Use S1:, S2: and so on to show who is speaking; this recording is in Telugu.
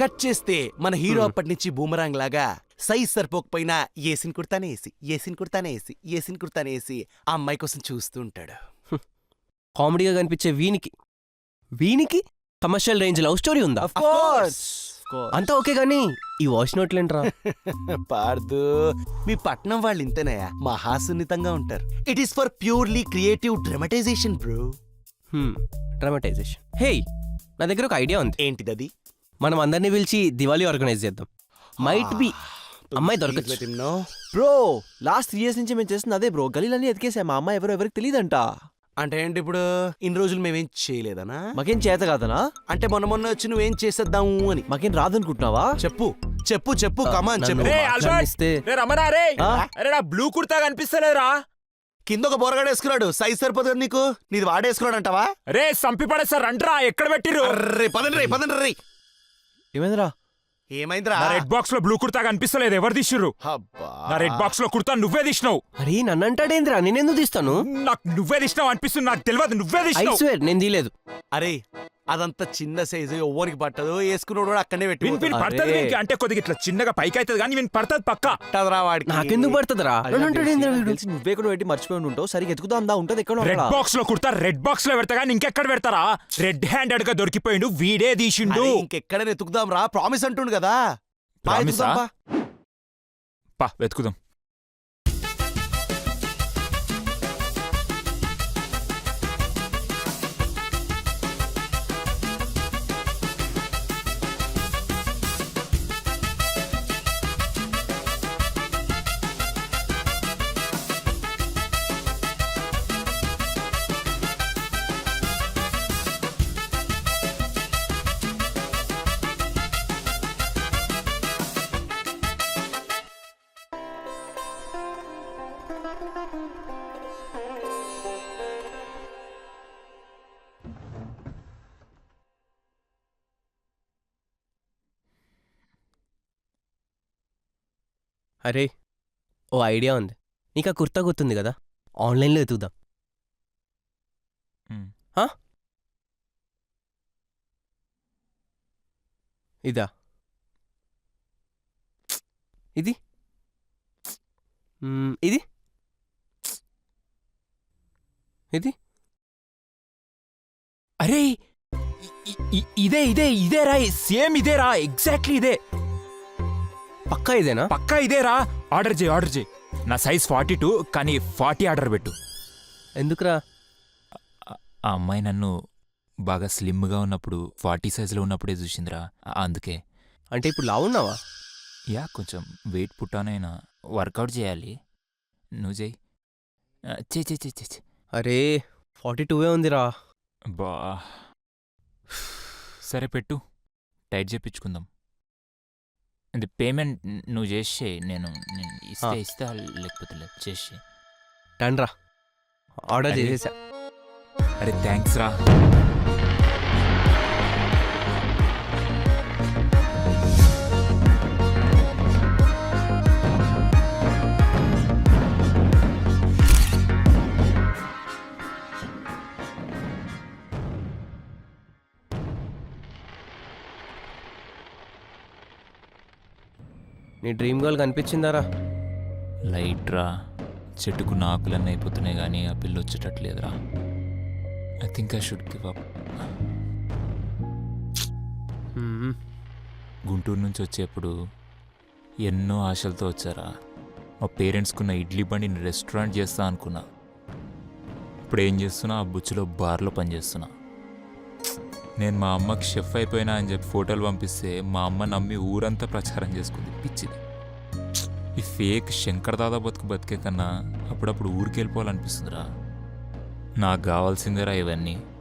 S1: కట్ చేస్తే మన హీరో అప్పటి నుంచి బూమరాంగ్ లాగా సైజ్ సరిపోకపోయినా ఏసిన్ కుర్తానే వేసి ఏసిన్ కుర్తానే వేసి ఏసిన్ కుర్తానే వేసి ఆ అమ్మాయి కోసం చూస్తూ ఉంటాడు.
S2: కామెడీగా కనిపించే వీనికి కమర్షియల్ రేంజ్ లవ్ స్టోరీ ఉందా? అంతా ఓకే గానీ ఈ వాయిస్ నోట్లేంట్రా?
S1: పార్దు, మీ పట్నం వాళ్ళు ఇంతేనయ్యా, మహా సున్నితంగా ఉంటారు. It is for purely creative dramatisation bro.
S2: Dramatisation. Hey, నా దగ్గర ఒక ఐడియా ఉంది.
S1: ఏంటిదది?
S2: మనం అందరినీ పిలిచి దివాళీ ఆర్గనైజ్ చేద్దాం. మైట్ బి అమ్మాయి దొరకచ్చు.
S3: బ్రో లాస్ట్ 3 years నుంచి మేము చేస్తుంది అదే బ్రో. గలీలన్నీ ఎతికేసా, మా అమ్మాయి ఎవరికి తెలియదంట.
S1: అంటే ఏంటి ఇప్పుడు? ఇన్ని రోజులు మేమేం చేయలేదనా?
S3: మాకేం చేత కాదనా?
S1: అంటే మొన్న వచ్చి నువ్వేం చేసేద్దాము అని.
S3: మాకేం రాదనుకుంటున్నావా?
S1: చెప్పు చెప్పు చెప్పు, కమాన్ చెప్పు.
S4: బ్లూ కుర్తా కనిపిస్తలేదురా?
S1: కింద ఒక బొరగాడు వేసుకున్నాడు, సైజ్ సరిపోదు కదా నీకు, నీది వాడేసుకున్నాడు అంటావా?
S4: రే సంపి పడేస్తారు రండ్రా, ఎక్కడ పెట్టిర్రు?
S1: పదండి.
S3: ఏమైందిరా?
S1: ఏమైందిరా?
S4: రెడ్ బాక్స్ లో బ్లూ కుర్తా కనిపిస్తలేదు, ఎవరు తీసిర్రు? నా రెడ్ బాక్స్ లో కుర్తా నువ్వే తీసినావు.
S2: అరే నన్నంటాడేంద్రా, నేనెందుకు తీస్తాను?
S4: నాకు నువ్వే తీసినావు అనిపిస్తుంది, నాకు తెలియదు నువ్వే తీసినావు.
S2: నేను తీయలేదు.
S1: అరే అదంతా చిన్న సైజు, ఎవ్వరికి పట్టదు, వేసుకున్నాడు అక్కడనే పెట్టి
S4: పడుతుంది అంటే కొద్దిగా ఇట్లా చిన్నగా పైకి అవుతుంది కానీ వీని పడుతుంది పక్క.
S1: వాడికి
S2: నాకెందుకు పడుతుందిరా?
S3: తెలిసి నువ్వే కూడా పెట్టి మర్చిపోయి ఉంటావు. సరిగ్గా ఎత్తుకుదా ఉంటది ఎక్కడ?
S4: రెడ్ బాక్స్ లో కుర్తా రెడ్ బాక్స్ లో పెడతా కానీ ఇంకెక్కడ పెడతారా? రెడ్ హ్యాండెడ్ గా దొరికిపోయిండు, వీడే తీసిండు.
S1: ఇంకెక్కడ వెతుకుదాం రా, ప్రామిస్ అంటుండు కదా.
S4: వెతుకుదాం.
S2: అరే ఓ ఐడియా ఉంది. నీకు ఆ కుర్తా గుర్తుంది కదా, ఆన్లైన్లో ఎతుకుదాం. ఇదా? ఇది ఇది ఇది
S4: అరే ఇదే రా, సేమ్ ఇదే రా, ఎగ్జాక్ట్లీ ఇదే.
S2: పక్కా ఇదేనా?
S4: పక్కా ఇదేరా. ఆర్డర్ చేయి. నా సైజ్ 42 కానీ 40 ఆర్డర్ పెట్టు.
S2: ఎందుకురా?
S4: ఆ అమ్మాయి నన్ను బాగా స్లిమ్గా ఉన్నప్పుడు 40 సైజులో ఉన్నప్పుడే చూసిందిరా, అందుకే.
S2: అంటే ఇప్పుడు లావున్నావా?
S4: యా, కొంచెం వెయిట్ పుట్టానైనా వర్కౌట్ చేయాలి. నువ్వు చేయి.
S2: అరే 42 ఉందిరా.
S4: బా సరే పెట్టు, టైట్ చేయించుకుందాం. అది పేమెంట్ నువ్వు చేసే, నేను ఇస్తా లేకపోతే లేదు, చేసి
S2: రండ్రా, ఆర్డర్ చేసేసా.
S4: అరే థ్యాంక్స్ రా.
S2: నీ డ్రీమ్ గర్ల్ కనిపించిందారా?
S4: లైట్ రా, చెట్టుకు ఆకులన్నీ అయిపోతున్నాయి కానీ ఆ పిల్ల వచ్చేటట్లేదురా. I think I should give up. Guntur నుంచి వచ్చేప్పుడు ఎన్నో ఆశలతో వచ్చారా. మా పేరెంట్స్కున్న ఇడ్లీ బండిని రెస్టారెంట్ చేస్తా అనుకున్నా. ఇప్పుడు ఏం చేస్తున్నా, ఆ బుచ్చిలో బార్లో పనిచేస్తున్నా. నేను మా అమ్మకి షెఫ్ అయిపోయినా అని చెప్పి ఫోటోలు పంపిస్తే మా అమ్మ నమ్మి ఊరంతా ప్రచారం చేసుకుంది, పిచ్చిది. ఈ ఫేక్ శంకర్ దాదా బతికే కన్నా అప్పుడప్పుడు ఊరికి వెళ్ళిపోవాలనిపిస్తుందిరా. నాకు కావాల్సిందేరా ఇవన్నీ.